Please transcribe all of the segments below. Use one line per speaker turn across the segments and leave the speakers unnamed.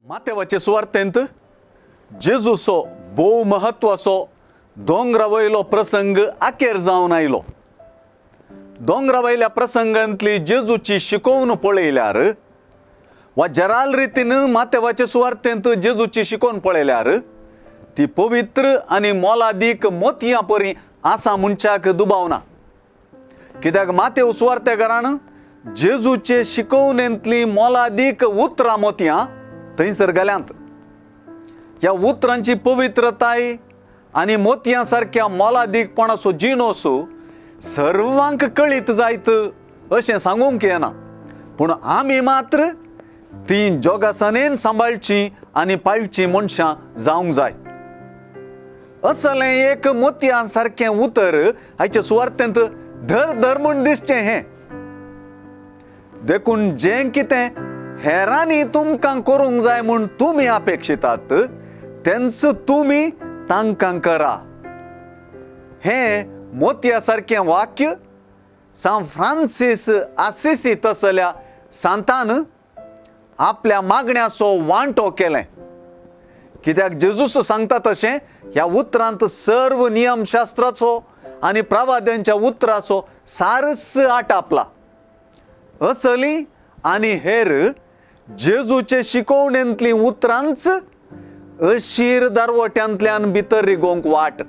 मातेवाचे सुवार्थेंत जेजूचो भोव महत्वाचो दोंगरावयलो प्रसंग आखेर जावन आयलो. दोंगरावयल्या प्रसंगांतली जेजूची शिकवण पळयल्यार वा जराल रितीन मातेवाचे सुवार्थेंत जेजूची शिकवण पळयल्यार ती पवित्र आनी मोलादीक मोतयां परी आसा म्हणच्याक दुबावना. कित्याक मातेव सुवार्थेकारान जेजूचे शिकवणेंतली मोलादीक उतरां मोतयां थंयसर घाल्यांत. ह्या उतरांची पवित्रताय आनी मोतयां सारक्या मोलादीकपणाचो जिणोसो सर्वांक कळीत जायत अशें सांगूंक येना, पूण आमी मात्र ती जोगासनेन सांबाळची आनी पाळची मनशां जावंक जाय. असलें एक मोतयां सारकें उतर आयच्या सुवार्थेंत धर म्हूण दिसचें हें. देखून जें कितें हेरांनी तुमकां करूंक जाय म्हूण तुमी अपेक्षितात तेंच तुमी तांकां करा. हें मोतया सारकें वाक्य सान फ्रांसीस आसिसी तसल्या सांतान आपल्या मागण्याचो वांटो केलें. कित्याक जेजूस सांगता तशें ह्या उतरांत सर्व नियमशास्त्राचो आनी प्रवाद्यांच्या उतराचो सारस आटापला. असली आनी हेर जेजूचे शिकवणेंतली उतरांच अशीर दारवट्यांतल्यान भितर रिगोवंक वाट.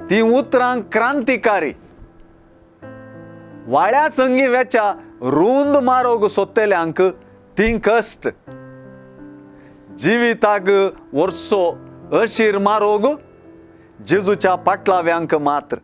ती उतरां क्रांतिकारी, वाळ्या संगी वेच्या रुंद मारोग सोदतेल्यांक ती कश्ट, जिविताक वर्सो अशीर मारोग जेजूच्या पाटलाव्यांक मात्र.